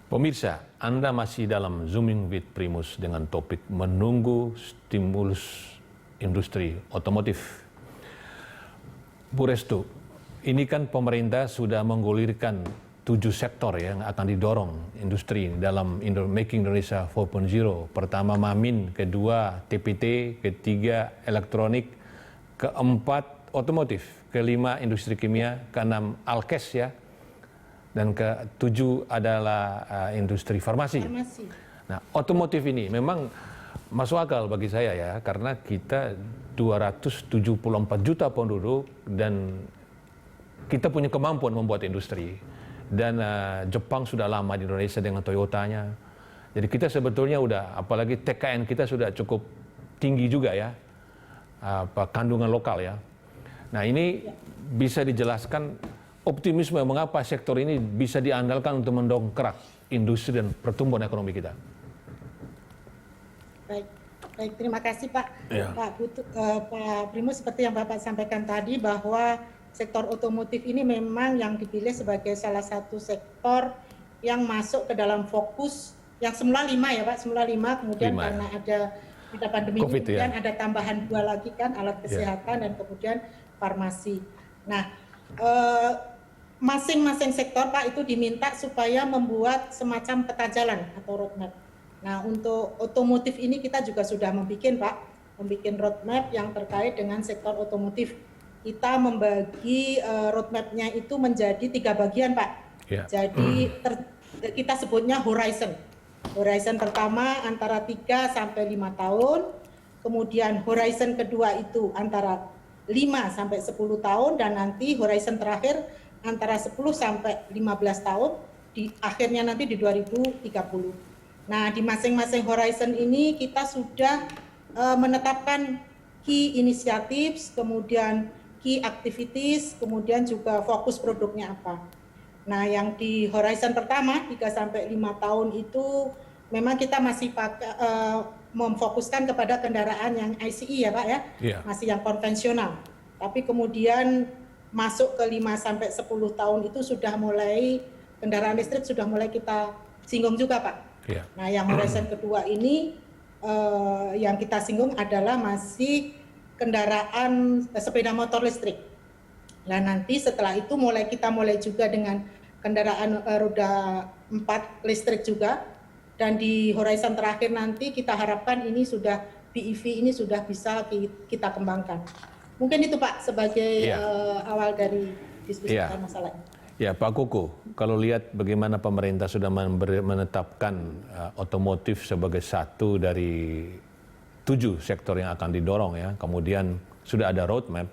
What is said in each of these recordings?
Pemirsa, Anda masih dalam Zooming with Primus dengan topik menunggu stimulus industri otomotif. Bu Restu, ini kan pemerintah sudah menggulirkan 7 sektor yang akan didorong industri dalam Making Indonesia 4.0. Pertama Mamin, kedua TPT, ketiga elektronik, keempat otomotif, kelima industri kimia, keenam Alkes ya, dan ke-7 adalah industri farmasi. Nah, otomotif ini memang masuk akal bagi saya ya, karena kita 274 juta penduduk dan kita punya kemampuan membuat industri. Dan Jepang sudah lama di Indonesia dengan Toyotanya. Jadi kita sebetulnya udah, apalagi TKN kita sudah cukup tinggi juga ya, kandungan lokal ya. Nah ini bisa dijelaskan optimisme mengapa sektor ini bisa diandalkan untuk mendongkrak industri dan pertumbuhan ekonomi kita. Baik, terima kasih Pak. Ya. Pak Primus, seperti yang Bapak sampaikan tadi bahwa sektor otomotif ini memang yang dipilih sebagai salah satu sektor yang masuk ke dalam fokus yang semula 5 ya Pak, semula 5, kemudian 5, karena ada pandemi COVID, kemudian ya, ada tambahan 2 lagi kan, alat kesehatan dan kemudian farmasi. Nah, masing-masing sektor Pak itu diminta supaya membuat semacam peta jalan atau roadmap. Nah, untuk otomotif ini kita juga sudah membuat roadmap yang terkait dengan sektor otomotif. Kita membagi roadmapnya itu menjadi 3 bagian Pak. Yeah. Jadi kita sebutnya horizon. Horizon pertama antara 3 sampai 5 tahun, kemudian horizon kedua itu antara 5 sampai 10 tahun, dan nanti horizon terakhir antara 10 sampai 15 tahun, di akhirnya nanti di 2030. Nah, di masing-masing horizon ini kita sudah menetapkan key initiatives, kemudian key activities, kemudian juga fokus produknya apa. Nah, yang di horizon pertama 3 sampai 5 tahun itu memang kita masih memfokuskan kepada kendaraan yang ICE ya Pak ya, masih yang konvensional. Tapi kemudian masuk ke 5 sampai 10 tahun itu sudah mulai kendaraan listrik sudah mulai kita singgung juga Pak. Nah, yang horizon kedua ini yang kita singgung adalah masih kendaraan sepeda motor listrik. Nah, nanti setelah itu kita mulai juga dengan kendaraan roda 4 listrik juga, dan di horizon terakhir nanti kita harapkan ini sudah BEV ini sudah bisa kita kembangkan. Mungkin itu Pak sebagai awal dari diskusi masalah ini. Ya Pak Kuku, kalau lihat bagaimana pemerintah sudah menetapkan otomotif sebagai satu dari 7 sektor yang akan didorong ya, kemudian sudah ada roadmap.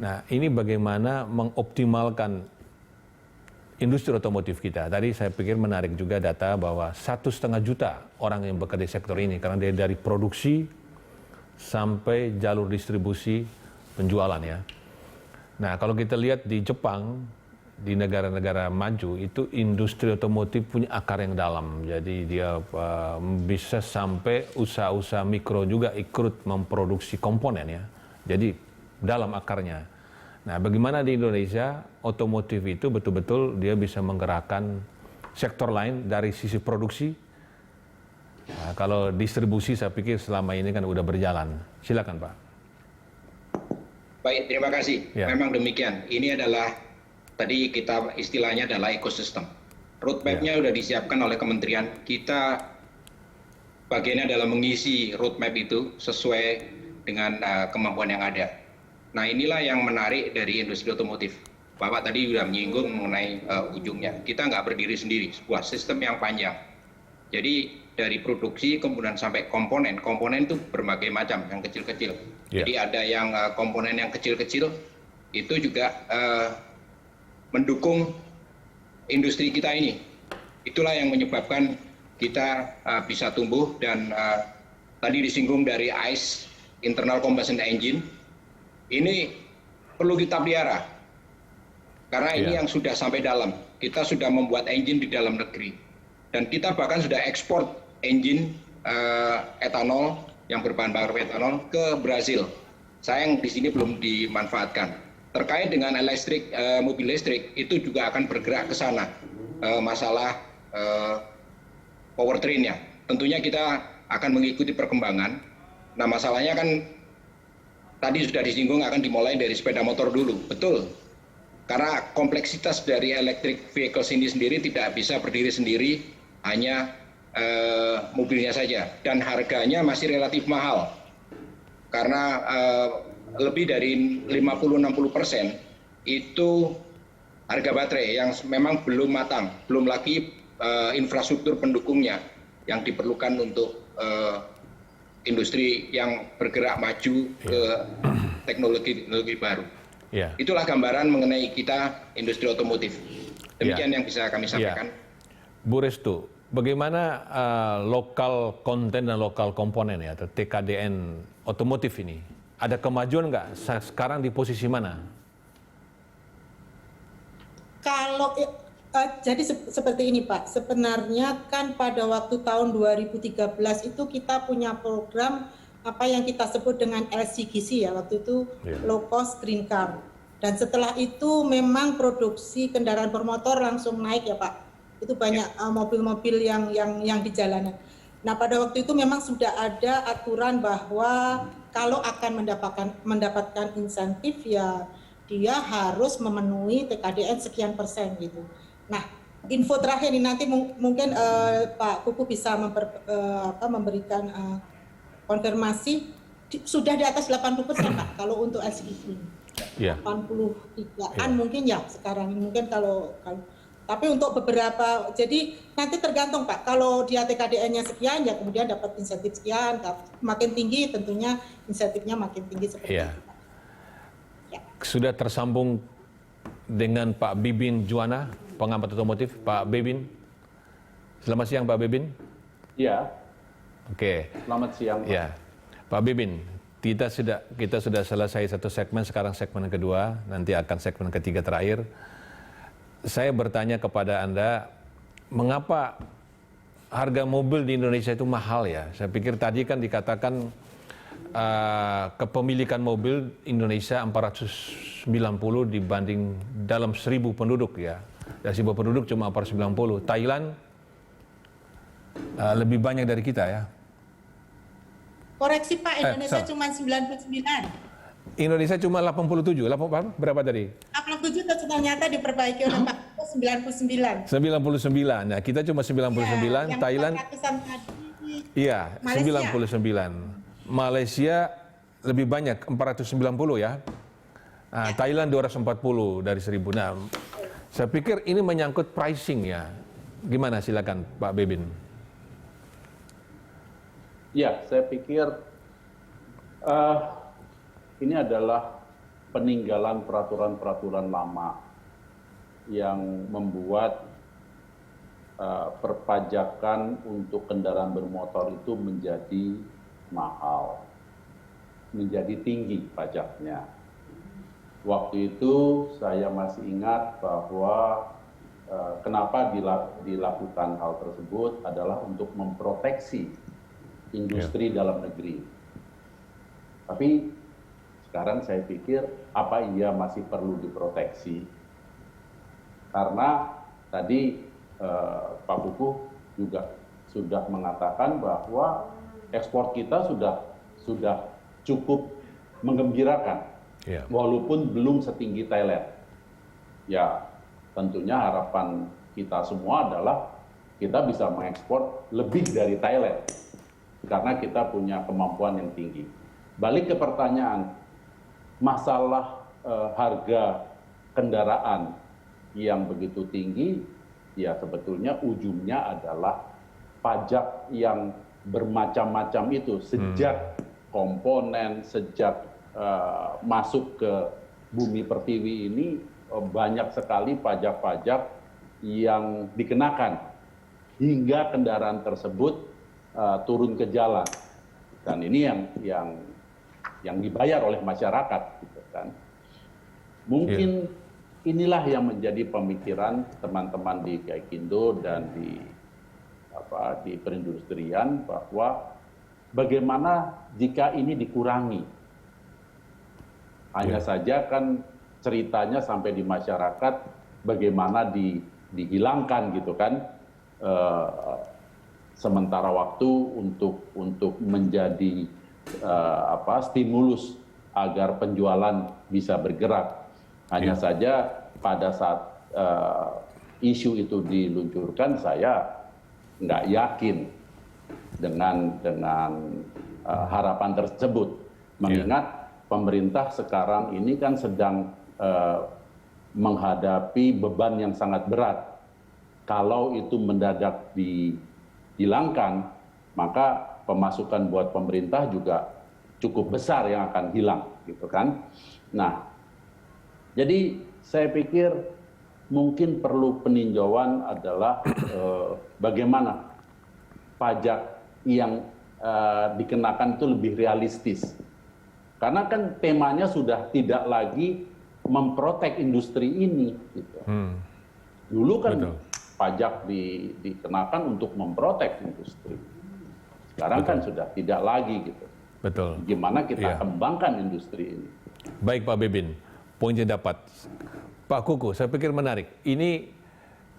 Nah, ini bagaimana mengoptimalkan industri otomotif kita. Tadi saya pikir menarik juga data bahwa 1,5 juta orang yang bekerja di sektor ini, karena dia dari produksi sampai jalur distribusi penjualan ya. Nah, kalau kita lihat di Jepang, di negara-negara maju itu industri otomotif punya akar yang dalam. Jadi dia bisa sampai usaha-usaha mikro juga ikut memproduksi komponen ya. Jadi dalam akarnya. Nah, bagaimana di Indonesia otomotif itu betul-betul dia bisa menggerakkan sektor lain dari sisi produksi. Nah, kalau distribusi saya pikir selama ini kan udah berjalan. Silakan Pak. Baik, terima kasih. Memang demikian. Ini adalah tadi kita istilahnya adalah ekosistem. Roadmap-nya sudah disiapkan oleh kementerian. Kita bagiannya adalah mengisi roadmap itu sesuai dengan kemampuan yang ada. Nah, inilah yang menarik dari industri otomotif. Bapak tadi sudah menyinggung mengenai ujungnya. Kita nggak berdiri sendiri, sebuah sistem yang panjang. Jadi dari produksi kemudian sampai komponen itu berbagai macam, yang kecil-kecil. Jadi ada yang komponen yang kecil-kecil itu juga mendukung industri kita ini. Itulah yang menyebabkan kita bisa tumbuh, dan tadi disinggung dari ICE, internal combustion engine, ini perlu kita pelihara. Karena ini yang sudah sampai dalam. Kita sudah membuat engine di dalam negeri. Dan kita bahkan sudah ekspor engine etanol yang berbahan bakar etanol ke Brasil. Sayang di sini belum dimanfaatkan. Terkait dengan mobil listrik itu juga akan bergerak ke sana. Masalah powertrain-nya. Tentunya kita akan mengikuti perkembangan. Nah, masalahnya kan tadi sudah disinggung akan dimulai dari sepeda motor dulu. Betul. Karena kompleksitas dari electric vehicles ini sendiri tidak bisa berdiri sendiri, hanya mobilnya saja. Dan harganya masih relatif mahal. Karena lebih dari 50-60% itu harga baterai yang memang belum matang, belum lagi infrastruktur pendukungnya yang diperlukan untuk industri yang bergerak maju ke teknologi baru. Ya. Itulah gambaran mengenai kita industri otomotif. Demikian yang bisa kami sampaikan. Bu Restu, bagaimana lokal konten dan lokal komponen ya, atau TKDN otomotif ini? Ada kemajuan nggak? Sekarang di posisi mana? Kalau jadi seperti ini Pak, sebenarnya kan pada waktu tahun 2013 itu kita punya program apa yang kita sebut dengan LCGC ya, waktu itu low cost green car. Dan setelah itu memang produksi kendaraan bermotor langsung naik ya Pak. Itu banyak mobil-mobil yang di jalanan. Nah, pada waktu itu memang sudah ada aturan bahwa kalau akan mendapatkan insentif ya dia harus memenuhi TKDN sekian persen gitu. Nah, info terakhir ini nanti mungkin Pak Kuku bisa memberikan konfirmasi sudah di atas 80% Pak kalau untuk LCGC. Ya. 83-an mungkin ya sekarang mungkin kalau tapi untuk beberapa, jadi nanti tergantung Pak, kalau dia TKDN-nya sekian ya kemudian dapat insentif sekian, makin tinggi tentunya insentifnya makin tinggi seperti itu Pak. Ya. Sudah tersambung dengan Pak Bibin Juwana, pengamat otomotif. Pak Bibin, selamat siang Pak Bibin. Iya. Oke. Selamat siang. Ya, Pak Bibin, kita sudah selesai satu segmen, sekarang segmen kedua, nanti akan segmen ketiga terakhir. Saya bertanya kepada Anda, mengapa harga mobil di Indonesia itu mahal ya? Saya pikir tadi kan dikatakan kepemilikan mobil Indonesia 490 dibanding dalam 1.000 penduduk ya. Dari 1.000 penduduk cuma 490. Thailand lebih banyak dari kita ya. Koreksi Pak, Indonesia cuma 99. Indonesia cuma 87, berapa tadi? 87 ternyata diperbaiki oleh Pak 99. 99, nah kita cuma 99, Ya, Thailand, iya, Malaysia. 99. Malaysia lebih banyak, 490 ya. Nah, Thailand 240 dari 1.000. Nah, saya pikir ini menyangkut pricing ya. Gimana silakan Pak Bebin? Ya, saya pikir ini adalah peninggalan peraturan-peraturan lama yang membuat perpajakan untuk kendaraan bermotor itu menjadi mahal, menjadi tinggi pajaknya. Waktu itu saya masih ingat bahwa kenapa dilakukan hal tersebut adalah untuk memproteksi industri dalam negeri. Tapi sekarang saya pikir apa iya masih perlu diproteksi? Karena tadi Pak Kuku juga sudah mengatakan bahwa ekspor kita sudah cukup menggembirakan, walaupun belum setinggi Thailand. Ya, tentunya harapan kita semua adalah kita bisa mengekspor lebih dari Thailand karena kita punya kemampuan yang tinggi. Balik ke pertanyaan, masalah harga kendaraan yang begitu tinggi, ya sebetulnya ujungnya adalah pajak yang bermacam-macam itu. Sejak komponen, sejak masuk ke bumi pertiwi ini, banyak sekali pajak-pajak yang dikenakan hingga kendaraan tersebut turun ke jalan. Dan ini yang dibayar oleh masyarakat, gitu kan. Mungkin inilah yang menjadi pemikiran teman-teman di Gaikindo dan di perindustrian bahwa bagaimana jika ini dikurangi. Hanya saja kan ceritanya sampai di masyarakat bagaimana dihilangkan gitu kan. sementara waktu untuk menjadi stimulus agar penjualan bisa bergerak. Hanya saja pada saat isu itu diluncurkan, saya nggak yakin dengan harapan tersebut, mengingat pemerintah sekarang ini kan sedang menghadapi beban yang sangat berat. Kalau itu mendadak dihilangkan, maka pemasukan buat pemerintah juga cukup besar yang akan hilang, gitu kan. Nah, jadi saya pikir mungkin perlu peninjauan adalah bagaimana pajak yang dikenakan itu lebih realistis. Karena kan temanya sudah tidak lagi memprotek industri ini. Gitu. Dulu kan pajak dikenakan untuk memprotek industri. Sekarang kan sudah tidak lagi gitu. Betul. Gimana kita kembangkan industri ini. Baik Pak Bebin, poinnya dapat. Pak Kuku, saya pikir menarik. Ini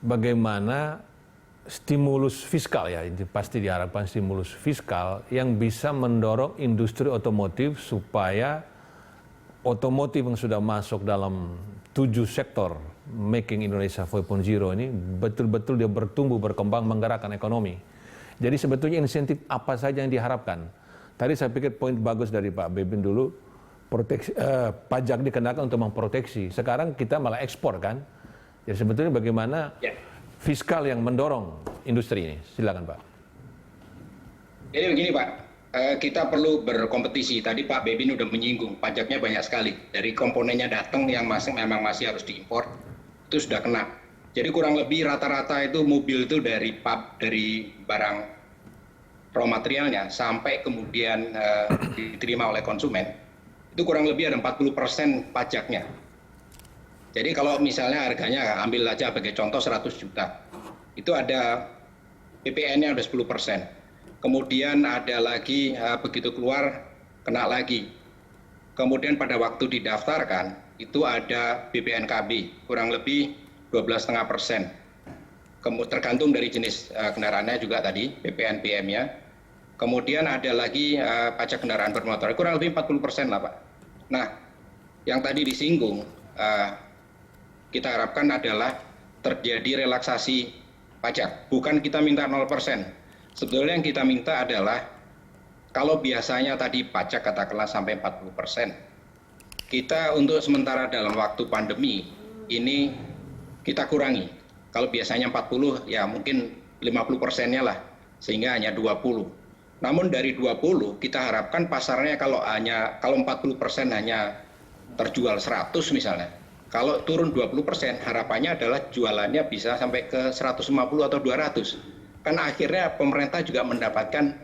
bagaimana stimulus fiskal ya, ini pasti diharapkan stimulus fiskal yang bisa mendorong industri otomotif supaya otomotif yang sudah masuk dalam 7 sektor Making Indonesia 4.0 ini betul-betul dia bertumbuh, berkembang, menggerakkan ekonomi. Jadi sebetulnya insentif apa saja yang diharapkan? Tadi saya pikir poin bagus dari Pak Bebin dulu, pajak dikenakan untuk memproteksi. Sekarang kita malah ekspor kan? Jadi sebetulnya bagaimana fiskal yang mendorong industri ini? Silakan Pak. Jadi begini Pak, kita perlu berkompetisi. Tadi Pak Bebin sudah menyinggung, pajaknya banyak sekali. Dari komponennya datang yang memang masih harus diimpor, itu sudah kena. Jadi kurang lebih rata-rata itu mobil itu dari barang raw materialnya sampai kemudian diterima oleh konsumen, itu kurang lebih ada 40% pajaknya. Jadi kalau misalnya harganya, ambil aja sebagai contoh 100 juta, itu ada PPN-nya udah 10%. Kemudian ada lagi begitu keluar, kena lagi. Kemudian pada waktu didaftarkan, itu ada BPNKB, kurang lebih 12,5%. Tergantung dari jenis kendaraannya juga tadi, BPNBM-nya. Kemudian ada lagi pajak kendaraan bermotor, kurang lebih 40% lah Pak. Nah, yang tadi disinggung, kita harapkan adalah terjadi relaksasi pajak. Bukan kita minta 0%. Sebetulnya yang kita minta adalah, kalau biasanya tadi pajak katakanlah sampai 40%, kita untuk sementara dalam waktu pandemi, ini kita kurangi. Kalau biasanya 40, ya mungkin 50%-nya lah, sehingga hanya 20. Namun dari 20 kita harapkan pasarnya kalau 40% hanya terjual 100 misalnya. Kalau turun 20%, harapannya adalah jualannya bisa sampai ke 150 atau 200. Kan akhirnya pemerintah juga mendapatkan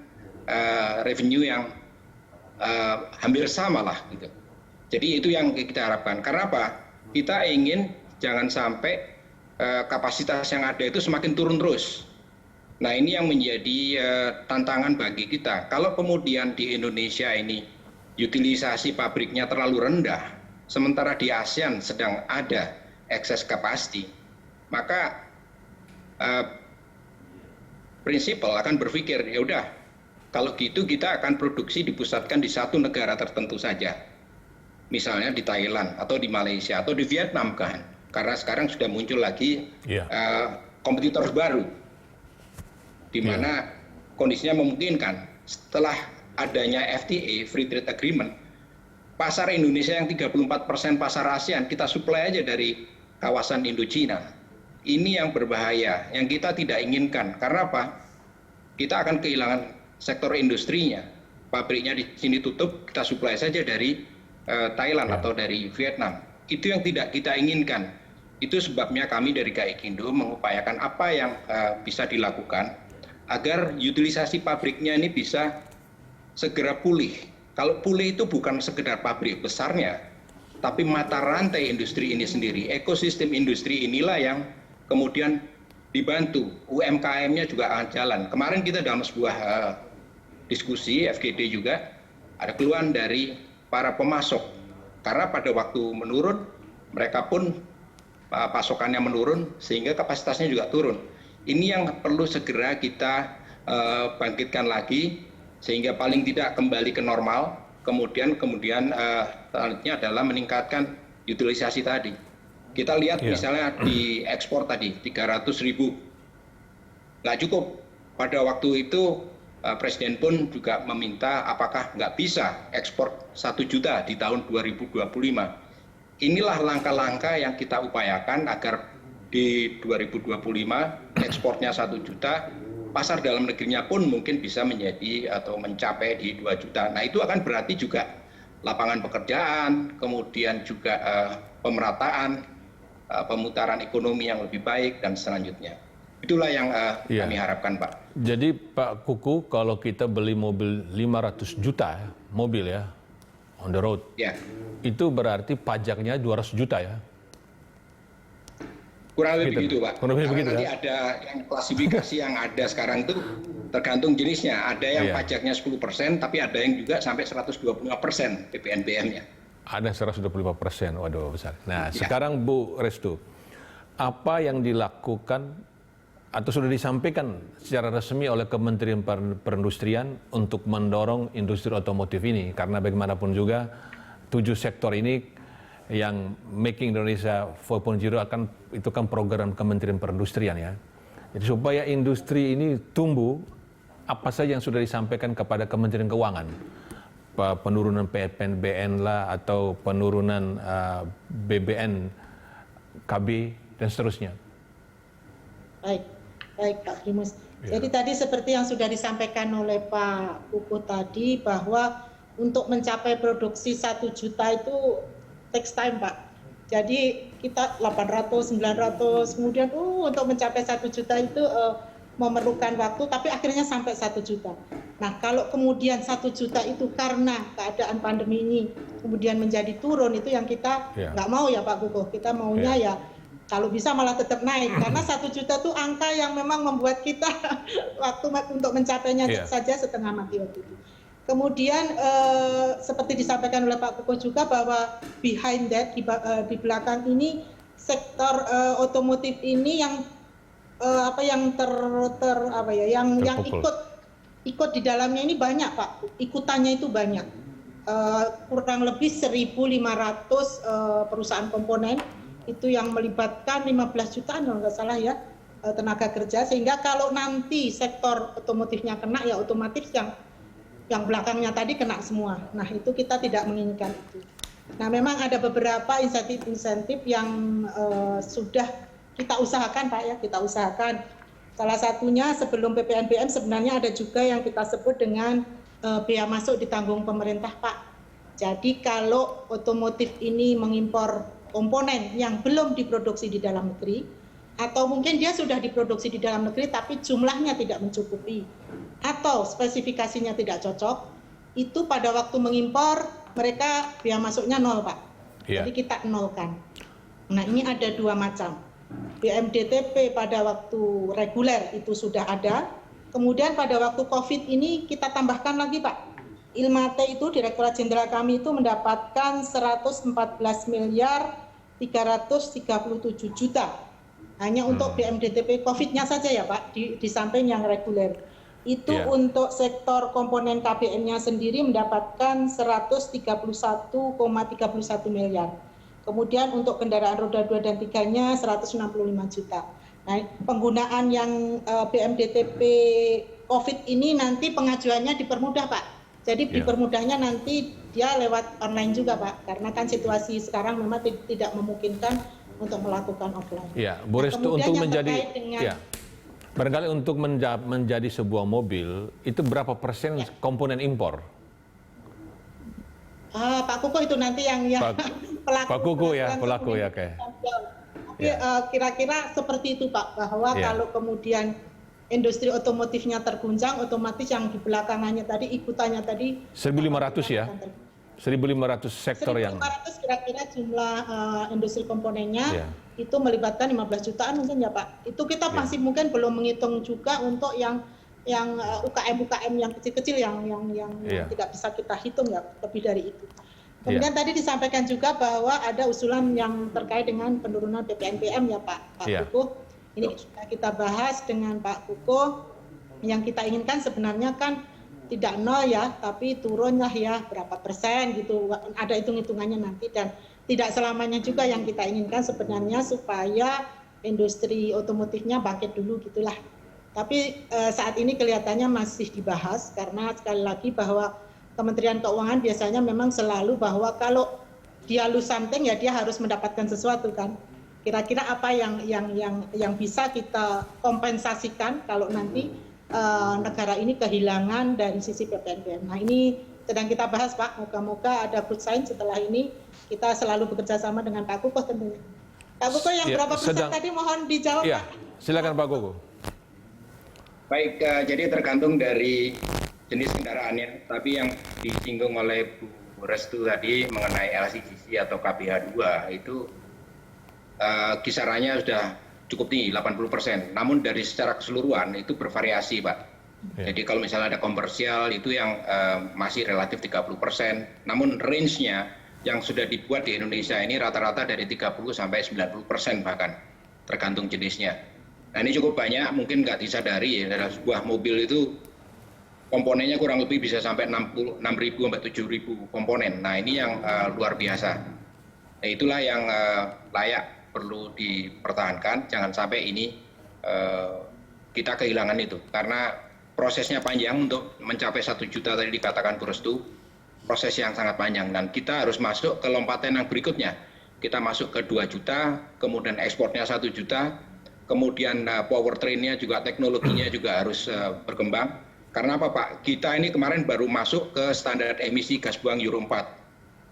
revenue yang hampir sama lah gitu. Jadi itu yang kita harapkan. Karena apa? Kita ingin jangan sampai kapasitas yang ada itu semakin turun terus. Nah ini yang menjadi tantangan bagi kita. Kalau kemudian di Indonesia ini utilisasi pabriknya terlalu rendah, sementara di ASEAN sedang ada excess capacity, maka prinsipal akan berpikir, ya udah, kalau gitu kita akan produksi dipusatkan di satu negara tertentu saja. Misalnya di Thailand atau di Malaysia atau di Vietnam kan. Karena sekarang sudah muncul lagi kompetitor baru, di mana kondisinya memungkinkan setelah adanya FTA, Free Trade Agreement, pasar Indonesia yang 34% pasar ASEAN kita suplai aja dari kawasan Indo-Cina. Ini yang berbahaya, yang kita tidak inginkan. Karena apa? Kita akan kehilangan sektor industrinya. Pabriknya di sini tutup, kita suplai saja dari Thailand atau dari Vietnam. Itu yang tidak kita inginkan. Itu sebabnya kami dari GAIKINDO mengupayakan apa yang bisa dilakukan agar utilisasi pabriknya ini bisa segera pulih. Kalau pulih itu bukan sekedar pabrik besarnya, tapi mata rantai industri ini sendiri, ekosistem industri inilah yang kemudian dibantu. UMKM-nya juga akan jalan. Kemarin kita dalam sebuah diskusi, FGD juga, ada keluhan dari para pemasok. Karena pada waktu menurun, mereka pun pasokannya menurun, sehingga kapasitasnya juga turun. Ini yang perlu segera kita bangkitkan lagi sehingga paling tidak kembali ke normal. Kemudian selanjutnya adalah meningkatkan utilisasi tadi. Kita lihat misalnya di ekspor tadi 300.000, nggak cukup. Pada waktu itu Presiden pun juga meminta apakah nggak bisa ekspor 1 juta di tahun 2025. Inilah langkah-langkah yang kita upayakan agar di 2025 ekspornya 1 juta, pasar dalam negerinya pun mungkin bisa menjadi atau mencapai di 2 juta. Nah itu akan berarti juga lapangan pekerjaan, kemudian juga pemerataan, pemutaran ekonomi yang lebih baik dan selanjutnya. Itulah yang kami harapkan, Pak. Jadi Pak Kuku, kalau kita beli mobil 500 juta mobil ya on the road, itu berarti pajaknya 200 juta ya? Kurang lebih begitu, Pak. Kurang lebih begitu, nanti ada yang klasifikasi yang ada sekarang itu tergantung jenisnya. Ada yang pajaknya 10%, tapi ada yang juga sampai 125% PPNBM-nya. Ada 125%, waduh besar. Nah sekarang Bu Restu, apa yang dilakukan atau sudah disampaikan secara resmi oleh Kementerian Perindustrian untuk mendorong industri otomotif ini? Karena bagaimanapun juga 7 sektor ini yang Making Indonesia 4.0 itu kan program Kementerian Perindustrian ya. Jadi supaya industri ini tumbuh, apa saja yang sudah disampaikan kepada Kementerian Keuangan? Penurunan PPNBM lah atau penurunan BBN, KB dan seterusnya. Baik Pak Primus. Jadi tadi seperti yang sudah disampaikan oleh Pak Kuku tadi bahwa untuk mencapai produksi 1 juta itu takes time, Pak. Jadi kita 800, 900, kemudian untuk mencapai 1 juta itu memerlukan waktu, tapi akhirnya sampai 1 juta. Nah, kalau kemudian 1 juta itu karena keadaan pandemi ini kemudian menjadi turun, itu yang kita nggak mau ya Pak Kuku. Kita maunya ya kalau bisa malah tetap naik, karena 1 juta itu angka yang memang membuat kita waktu untuk mencapainya saja setengah mati waktu itu. Kemudian seperti disampaikan oleh Pak Kuku juga bahwa behind that di belakang ini sektor otomotif ini yang ikut di dalamnya ini banyak Pak, ikutannya itu banyak, kurang lebih 1.500 perusahaan komponen itu yang melibatkan 15 jutaan kalau nggak salah ya tenaga kerja, sehingga kalau nanti sektor otomotifnya kena ya otomatis yang belakangnya tadi kena semua. Nah itu kita tidak menginginkan itu. Nah memang ada beberapa insentif-insentif yang sudah kita usahakan Pak ya, kita usahakan. Salah satunya sebelum PPNBM sebenarnya ada juga yang kita sebut dengan bea masuk ditanggung pemerintah Pak. Jadi kalau otomotif ini mengimpor komponen yang belum diproduksi di dalam negeri, atau mungkin dia sudah diproduksi di dalam negeri tapi jumlahnya tidak mencukupi, atau spesifikasinya tidak cocok, itu pada waktu mengimpor mereka bea masuknya 0 Pak. Jadi kita nolkan. Nah ini ada 2 macam. BMDTP pada waktu reguler itu sudah ada, kemudian pada waktu COVID ini kita tambahkan lagi Pak. Ilmate itu Direktorat Jenderal kami itu mendapatkan 114 miliar 337 juta hanya untuk BMDTP COVID-nya saja ya Pak, di samping yang reguler. Itu untuk sektor komponen KBN-nya sendiri mendapatkan 131,31 miliar. Kemudian untuk kendaraan roda 2 dan 3-nya 165 juta. Nah, penggunaan yang BMDTP COVID ini nanti pengajuannya dipermudah Pak. Jadi dipermudahnya nanti dia lewat online juga Pak, karena kan situasi sekarang memang tidak memungkinkan untuk melakukan offline. Ya, Bu Restu, untuk menjadi barangkali untuk menjadi sebuah mobil itu berapa persen komponen impor? Pak Kuku itu nanti yang pelaku. Pak Kuku ya, pelaku ya kayak. Tapi kira-kira seperti itu Pak, bahwa kalau kemudian industri otomotifnya terguncang, otomatis yang di belakangannya tadi, ikutannya tadi 1.500 ya? 1.500 sektor 1.500 yang... 1.500 kira-kira jumlah industri komponennya, itu melibatkan 15 jutaan mungkin ya Pak. Itu kita masih mungkin belum menghitung juga untuk yang UKM-UKM yang kecil-kecil yang tidak bisa kita hitung ya, lebih dari itu. Kemudian tadi disampaikan juga bahwa ada usulan yang terkait dengan penurunan PPNBM ya Pak Kuku. Ini kita bahas dengan Pak Kuko. Yang kita inginkan sebenarnya kan tidak nol ya, tapi turunlah ya berapa persen gitu. Ada hitung-hitungannya nanti, dan tidak selamanya juga yang kita inginkan sebenarnya supaya industri otomotifnya bangkit dulu gitulah. Tapi saat ini kelihatannya masih dibahas karena sekali lagi bahwa Kementerian Keuangan biasanya memang selalu bahwa kalau dia lose something ya dia harus mendapatkan sesuatu kan. Kira-kira apa yang bisa kita kompensasikan kalau nanti negara ini kehilangan dari sisi PPNBM. Nah ini sedang kita bahas Pak, moga-moga ada good sign setelah ini. Kita selalu bekerja sama dengan Pak Kuko tentunya. Pak Kuko yang berapa persen tadi mohon dijawab Iya, Pak. silakan Pak Kuko. Baik, jadi tergantung dari jenis kendaraannya, tapi yang disinggung oleh Bu Restu tadi mengenai LCGC atau KBH2 itu kisarannya sudah cukup tinggi, 80%. Namun dari secara keseluruhan itu bervariasi, Pak. Jadi kalau misalnya ada komersial itu yang masih relatif 30%. Namun range-nya yang sudah dibuat di Indonesia ini rata-rata dari 30 sampai 90% bahkan, tergantung jenisnya. Nah ini cukup banyak, mungkin nggak disadari ya, dalam sebuah mobil itu komponennya kurang lebih bisa sampai 6.000 sampai 7.000 komponen. Nah ini yang luar biasa. Nah itulah yang layak perlu dipertahankan, jangan sampai ini kita kehilangan itu. Karena prosesnya panjang untuk mencapai 1 juta tadi dikatakan Bu Restu, proses yang sangat panjang. Dan kita harus masuk ke lompatan yang berikutnya. Kita masuk ke 2 juta, kemudian ekspornya 1 juta, kemudian powertrainnya juga, teknologinya juga harus berkembang. Karena apa Pak? Kita ini kemarin baru masuk ke standar emisi gas buang Euro 4.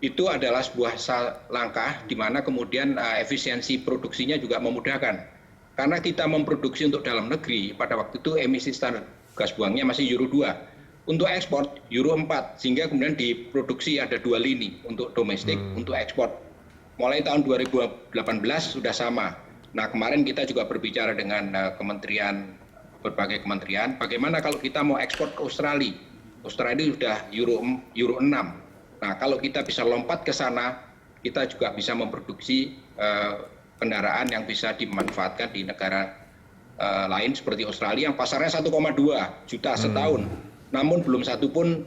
Itu adalah sebuah langkah di mana kemudian efisiensi produksinya juga memudahkan. Karena kita memproduksi untuk dalam negeri, pada waktu itu emisi standar gas buangnya masih Euro 2. Untuk ekspor Euro 4, sehingga kemudian diproduksi ada 2 lini untuk domestik, untuk ekspor. Mulai tahun 2018 sudah sama. Nah kemarin kita juga berbicara dengan berbagai kementerian, bagaimana kalau kita mau ekspor ke Australia. Australia sudah Euro 6. Nah, kalau kita bisa lompat ke sana, kita juga bisa memproduksi kendaraan yang bisa dimanfaatkan di negara lain seperti Australia yang pasarnya 1,2 juta setahun. Namun belum satu pun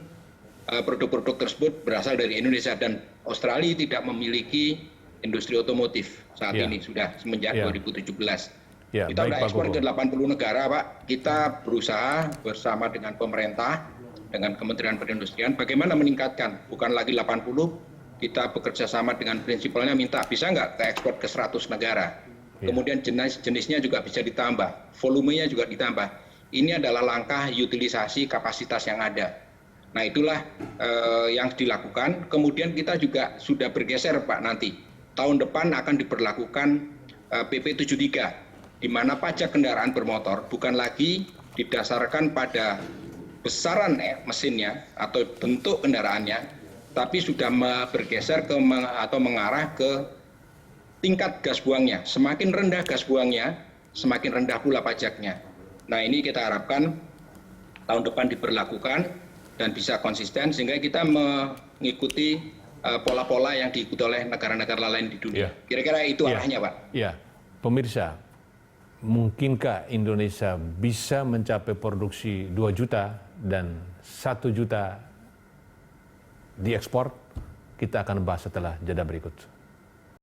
produk-produk tersebut berasal dari Indonesia, dan Australia tidak memiliki industri otomotif saat ini sudah semenjak 2017. Kita sudah ekspor ke 80 negara, Pak. Kita berusaha bersama dengan pemerintah, dengan Kementerian Perindustrian, bagaimana meningkatkan, bukan lagi 80, kita bekerja sama dengan prinsipalnya minta bisa nggak ke ekspor ke 100 negara. Kemudian jenisnya juga bisa ditambah, volumenya juga ditambah. Ini adalah langkah utilisasi kapasitas yang ada. Nah itulah yang dilakukan. Kemudian kita juga sudah bergeser Pak nanti. Tahun depan akan diberlakukan PP 73, di mana pajak kendaraan bermotor bukan lagi didasarkan pada besaran mesinnya atau bentuk kendaraannya, tapi sudah bergeser atau mengarah ke tingkat gas buangnya. Semakin rendah gas buangnya, semakin rendah pula pajaknya. Nah ini kita harapkan tahun depan diberlakukan dan bisa konsisten sehingga kita mengikuti pola-pola yang diikuti oleh negara-negara lain di dunia. Kira-kira itu arahnya Pak. Ya, pemirsa, mungkinkah Indonesia bisa mencapai produksi 2 juta dan 1 juta diekspor? Kita akan bahas setelah jeda berikut.